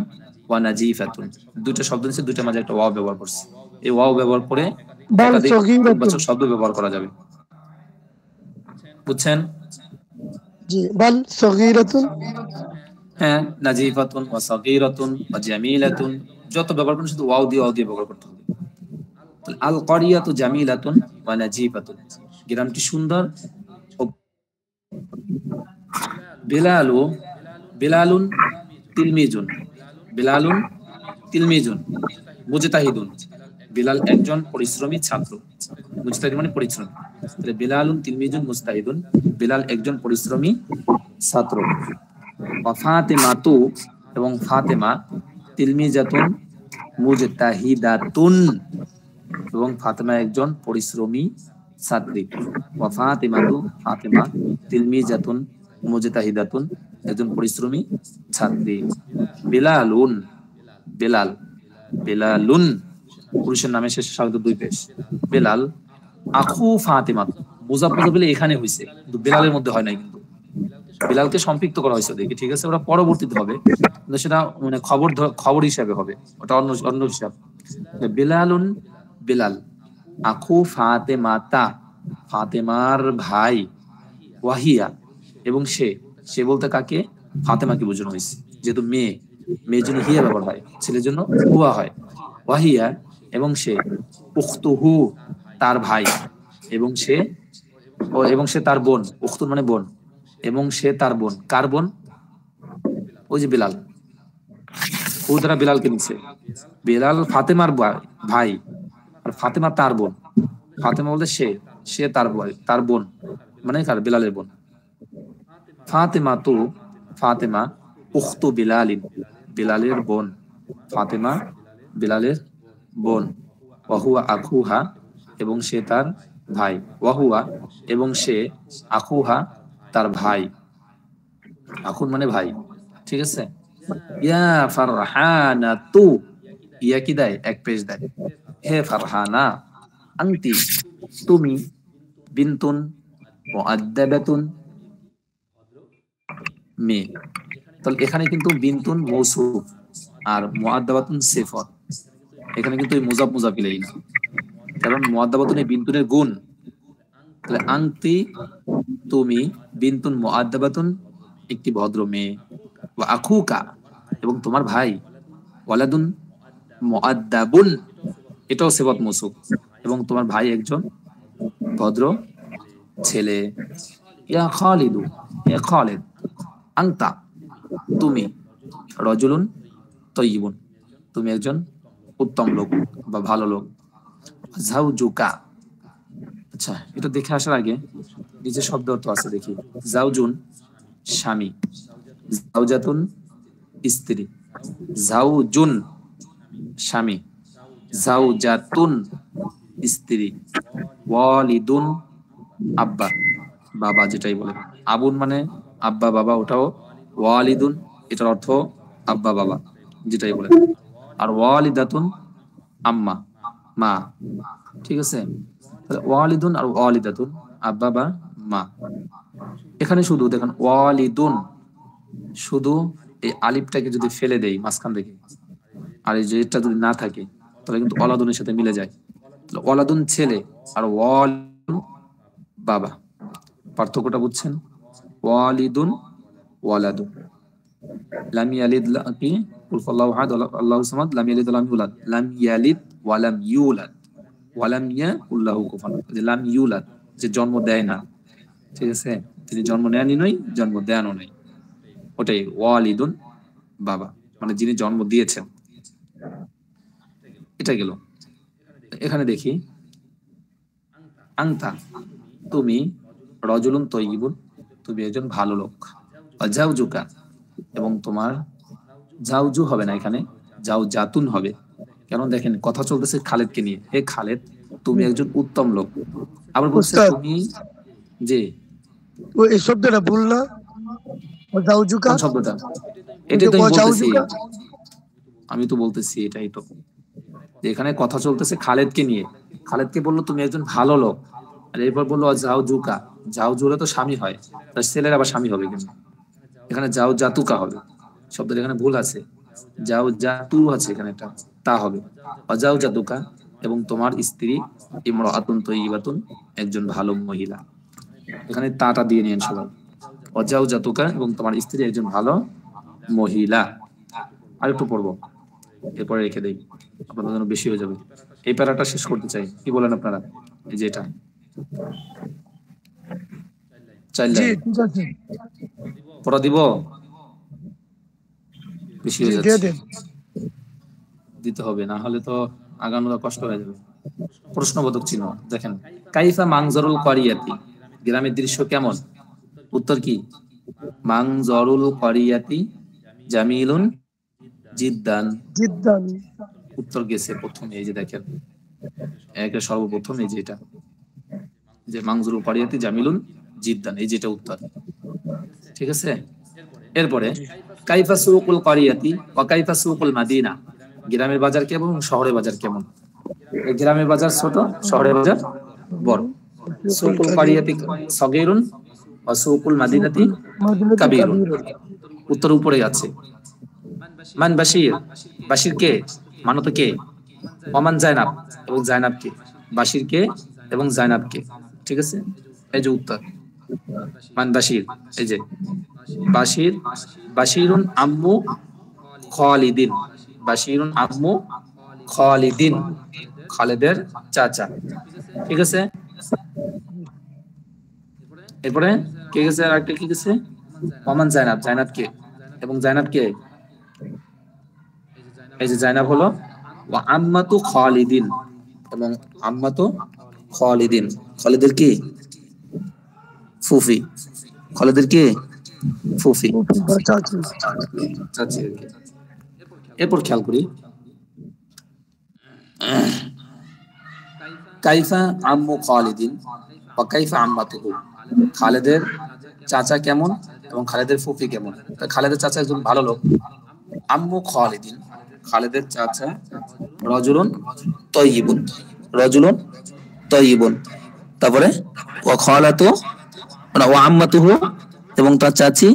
ওয়া নাজিফাতুন দুটো শব্দ নিচ্ছে দুটোর মাঝে একটা ওয়াও ব্যবহার করছে এই ওয়াও ব্যবহার করে একাধিক গুণবাচক শব্দ ব্যবহার করা যাবে বুঝছেন জি বাল সগীরাতুন হ্যাঁ নাজিফাতুন ওয়া সগীরাতুন ওয়া জামিলাতুন যত ব্যবহার করেন শুধু ওয়াও দিয়ে ব্যবহার করতে হবে আল ক্বারিয়াতু জামিলাতুন ওয়া নাজিফাতুন গ্রামটি সুন্দর বিলালুন তিলমিজুন মুজতাহিদুন বিলাল একজন পরিশ্রমী ছাত্র মুজতাহিদ মানে পরিশ্রমী তাহলে বিলালুন তিলমিজুন মুজতাহিদুন বিলাল একজন পরিশ্রমী ছাত্র ওয়া ফাতিমাতু এবং ফাতেমা তিলমিজাতুন মুজতাহিদাতুন এবং ফাতেমা একজন পরিশ্রমী ছাত্রী। ওয়া ফাতিমাতু ফাতিমা তিলমিজাতুন মুজতাহিদাতুন একজন পরিশ্রমী ছাত্রী। বিলালুন বেলাল বেলালুন পুরুষের নামে শেষে স্বাগত দুই পেশ। বেলাল আখু ফাতিমা মুজাফ মুজাফিল এখানে হয়েছে কিন্তু বেলালের মধ্যে হয় নাই, কিন্তু বেলালকে সম্পৃক্ত করা হয়েছে দেখি, ঠিক আছে, ওটা পরবর্তীতে হবে, কিন্তু সেটা মানে খবর হিসাবে হবে, ওটা অন্য অন্য হিসাব। বেলালুন বেলাল আখু ফাতেমাতা ফাতেমার ভাই, ওয়াহিয়া এবং সে, সে বলতে কাকে, ফাতেমাকে বোঝানো হয়েছে, যেহেতু মেয়ে, মেয়ের জন্য হিয়া ব্যবহার হয়, ছেলের জন্য হুয়া হয়। ওয়াহিয়া এবং সে, উখতুহু তার ভাই, এবং সে এবং সে তার বোন, উখতুন মানে বোন, এবং সে তার বোন, কার বোন, ওই যে বেলাল, ও দ্বারা বেলালকে নিচ্ছে। বেলাল ফাতেমার ভাই আর ফাতেমা তার বোন, ফাতেমা বলতে সে, সে তার ভাই তার বোন মানে কার, বেলালের বোন। ফাতেমা তু ফাতেমা উখতু বিলালিন বেলালের বোন, ফাতেমা বেলালের বোন। ওয়াহুয়া আখুহা এবং সে তার ভাই, ওয়াহুয়া এবং সে, আখুহা তার ভাই, আখুন মানে ভাই, ঠিক আছে। ইয়া ফারহানা তু, ইয়া কি দেয়, এক পেশ দেয়, হে ফারহানা, আনতি তুমি, বিনতুন মুআদ্দাবাতুন মেয়ে। তাহলে এখানে কিন্তু বিনতুন মৌসুফ আর মুআদ্দাবাতুন সিফাত, এখানে কিন্তু এই মুজাফ মুজাফ ইলাইহি না, কারণ মুআদ্দাবাতুন এই বিনতুনের গুণ। তাহলে আনতি তুমি, বিনতুন মুআদ্দাবাতুন একটি ভদ্র মেয়ে, ওয়া আখুকা এবং তোমার ভাই, ওয়ালাদুন মুআদ্দাবুন এটাও সিফাত মৌসুফ, এবং তোমার ভাই একজন ভদ্র ছেলে। ইয়া খালিদু হে খালিদ, আনতা তুমি, রজুলুন তয়্যিবুন তুমি একজন উত্তম লোক বা ভালো লোক। জাউজুকা, আচ্ছা এটা দেখে আসার আগে নিচে শব্দ অর্থ আছে দেখি। জাউজুন স্বামী, জাউজাতুন স্ত্রী, জাউজুন স্বামী, জাউজাতুন স্ত্রী, ওয়ালিদুন আব্বা বাবা, যেটাই বলে আবুন মানে আব্বা বাবা, ওটাও ওয়ালিদুন এটার অর্থ আব্বা বাবা, যেটাই বলে। আর ওয়ালিদাতুন আম্মা মা, ঠিক আছে। তাহলে ওয়ালিদুন আর ওয়ালিদাতুন আব্বা বা মা। এখানে শুধু দেখেন ওয়ালিদুন, শুধু এই আলিফটাকে যদি ফেলে দেই মাঝখান থেকে, আর এই যেটা যদি না থাকে তাহলে কিন্তু ওয়ালাদুনের সাথে মিলে যায়। ওয়ালাদুন ছেলে আর ওয়ালিদুন বাবা, পার্থক্যটা বুঝছেন? ওয়ালিদুন ওয়ালাদুন, লাম ইয়ালিদ কি কুল আল্লাহু আহাদ আল্লাহু সামাদ, লাম ইয়ালিদ ওয়া লাম ইউলাদ, লাম ইয়ালিদ ওয়া লাম ইউলাদ, ওয়া লাম ইয়াকুল লাহু কুফুয়ান আহাদ, যে লাম ইউলাদ যে জন্ম দেয় না, ঠিক আছে, তিনি জন্ম নেনই নয়, জন্ম দেনও নাই, ওটাই ওয়ালিদুন বাবা, মানে যিনি জন্ম দিয়েছেন। এটা গেল। এখানে দেখি আংতা তুমি, রজুলুন তয়্যিবুন তুমি একজন ভালো লোক, জাউজুকা এবং তোমার, জাউজু হবে না এখানে, জাউজাতুন হবে, কেন দেখেন কথা চলতেছে খালেদকে নিয়ে, হে খালেদ তুমি একজন উত্তম লোক। আবার বলছে তুমি, যে ও এই শব্দটা ভুল না, ও জাউজুকা কোন শব্দটা, এটাই তো আমি বলতেছি, আমি তো বলতেছি এটাই তো, যে এখানে কথা চলতেছে খালেদকে নিয়ে, খালেদকে বললো তুমি একজন ভালো লোক, আর এরপর বললো জাউজুকা, জাউজুরা তো স্বামী হয়, তার ছেলের আবার স্বামী হবে কেন, এখানে জাউজাতুকা হবে, শব্দের এখানে ভুল আছে, জাউজাতু আছে এখানে একটা তা হবে, জাউজাতুকা এবং তোমার স্ত্রী, ইমরাআতুন তয়্যিবাতুন একজন ভালো মহিলা, এখানে তাটা দিয়ে নিয়েন সবাই, জাউজাতুকা এবং তোমার স্ত্রী একজন ভালো মহিলা। আর একটু পড়বো, এরপরে রেখে দেই, আপনাদের জন্য বেশি হয়ে যাবে। এই প্যারাটা শেষ করতে চাই, কি বলেন আপনারা? এই যে এটা চাইলে পড়া দিব, বেশি হয়ে যাচ্ছে, দিতে হবে, না হলে তো আগানোটা কষ্ট হয়ে যাবে। প্রশ্নবোধক চিহ্ন দেখেন, কাইফা মাংজরুল করিয়াতি গ্রামের দৃশ্য কেমন? উত্তর কি? মাংজরুল করিয়াতি জামিলুন জিদ্দান, জিদ্দান উত্তর গেছে প্রথমে, এই যে দেখেন একের সর্বপ্রথম এই যে এটা যে মাংজুরুল কারিয়াতি জামিলুন জিদ্দান, এই যেটা উত্তর। ঠিক আছে, এরপরে কাইফা সুকুল কারিয়াতি ওয়া কাইফা সুকুল মাদিনা, গ্রামের বাজার কেমন, শহরের বাজার কেমন? এই গ্রামের বাজার ছোট, শহরের বাজার বড়। সুকুল কারিয়াতি সগীরুন ওয়া সুকুল মাদিনাতি কাবীরুন, উত্তর উপরে আছে। মান বাশির, বাশির কে, মানত কে? ওমান জায়নাব, এবং জায়নাব কে? বাশির কে এবং জায়নাব কে? ঠিক আছে, এই যে উত্তর মান বাশির, এই যে বাশির, বাশিরুন আম্মু খালিদিন, বাশিরুন আম্মু খালিদিন, খালেদের চাচা। ঠিক আছে, এরপরে কে গেছে, আর একটা কি গেছে? ওমান জায়নাব, জায়নাব কে এবং জায়নাব কে? এই যে জায়নাব হলো ওয়া আম্মাতু খালিদিন, এবং আম্মাতু খালিদিন, খালিদের কি? ফুফি, খালিদের কি? ফুফি, চাচি। এরপর খেয়াল করি কাইফা আম্মু খালিদিন ওয়া কাইফা আম্মাতুহু, খালেদের চাচা কেমন এবং খালেদের ফুফি কেমন? খালেদের চাচা একজন ভালো লোক। আম্মু খালিদিন, খালেদের চাচা রাজুলুন তাইয়িবুন, রাজুলুন তাইয়িবুন। তারপরে ওয়া খালাতু ওয়া আম্মাতুহু, এবং তার চাচি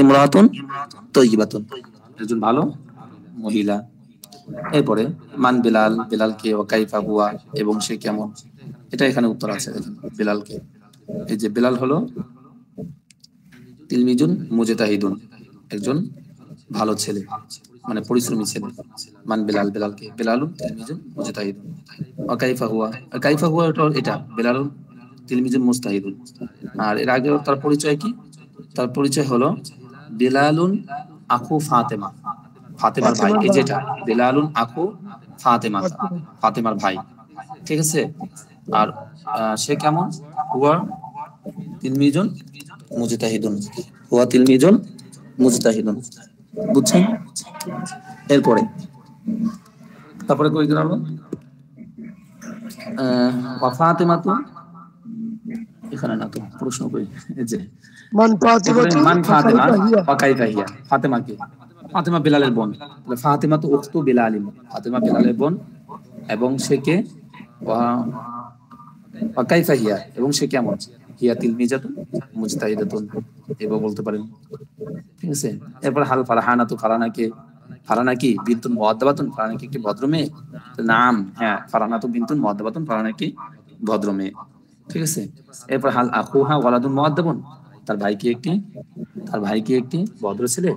ইমরাতুন তাইয়িবাতুন, একজন ভালো মহিলা। এরপরে মান বিলাল, বিলাল কে? ওয়া কাইফা হুয়া, এবং সে কেমন? এটা এখানে উত্তর আছে, দেখেন বিলাল কে। এই যে বিলাল হলো তিলমিজুন মুজতাহিদুন, একজন ভালো ছেলে, মানে পরিশ্রমী ছেলে। মান বিলাল, বিলাল কে? বিলালুন তিলমিজুন মুজতাহিদুন। ওয়া কাইফা হুয়া, কাইফা হুয়া এটা বিলালুন তিলমিজুন মুস্তাহিদুন। আর এর আগে তার পরিচয় কি? তার পরিচয় হলো বিলালুন আখু ফাতেমা, ফাতেমার ভাই। এই যেটা বিলালুন আখু ফাতেমা, ফাতেমার ভাই। ঠিক আছে, আর সে কেমন? হুয়া তিলমিজুন মুজতাহিদুন, হুয়া তিলমিজুন মুজতাহিদুন। বুঝছেন? এরপরে তারপরে কই গেল? ওয়া ফাতেমা, তো এখানে না, তো প্রশ্ন কই? এই যে মান ফাতিমাতু মান ফাতেমা হিয়া। ওয়া কাইফা হিয়া, ফাতেমা কে? ফাতেমা বিলালের বোন, তাহলে ফাতেমা তো উখতু বিলালিন, ফাতেমা বিলালের বোন, এবং সে কে? ওয়া কাইফা হিয়া, এবং সে কেমন? হিয়া তিলমিজাতুন মুজতাহিদাতুন, এভাবে বলতে পারেন। ঠিক আছে, এরপর হাল ফারহানাতু, ফারহানা কে? ফারহানা কি? বিনতুন মুআদ্দাবাতুন, ফারহানা কি একটি ভদ্র মেয়ে? নাম, হ্যাঁ, ফারহানাতু বিনতুন মুআদ্দাবাতুন, ফারহানা কি ভদ্র মেয়ে। ঠিক আছে, এরপর হাল আখুহা ওয়ালাদুন মুআদ্দাবুন, তার ভাই কি একটি, তার ভাই কি একটি ভদ্র ছেলে?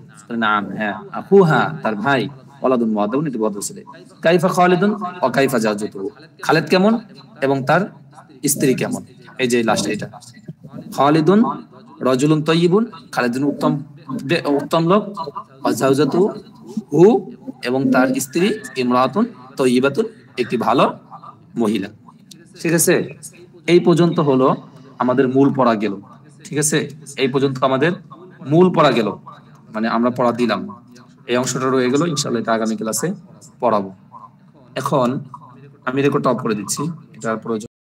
নাম, হ্যাঁ, আখুহা তার ভাই, ওয়ালাদুন মুআদ্দাবুন একটি ভদ্র ছেলে। কাইফা খালিদুন ওয়া কাইফা জাওজাতুহু, খালিদ কেমন এবং তার স্ত্রী কেমন? এই যে লাস্ট এটা, খালিদুন রাজুলুন তাইয়িবুন, খালিদুন উত্তম, উত্তম লোক, ওয়া জাওজাতুহু, এবং তার স্ত্রী ইমরাতুন তাইয়িবাতুন, একটি ভালো মহিলা। ঠিক আছে, এই পর্যন্ত হলো আমাদের মূল পড়া গেল। ঠিক আছে, এই পর্যন্ত আমাদের মূল পড়া গেল, মানে আমরা পড়া দিলাম। এই অংশটা রয়ে গেল, ইনশাআল্লাহ এটা আগামী ক্লাসে পড়াবো। এখন আমি রেকর্ডটা অফ করে দিচ্ছি, এটার প্রয়োজন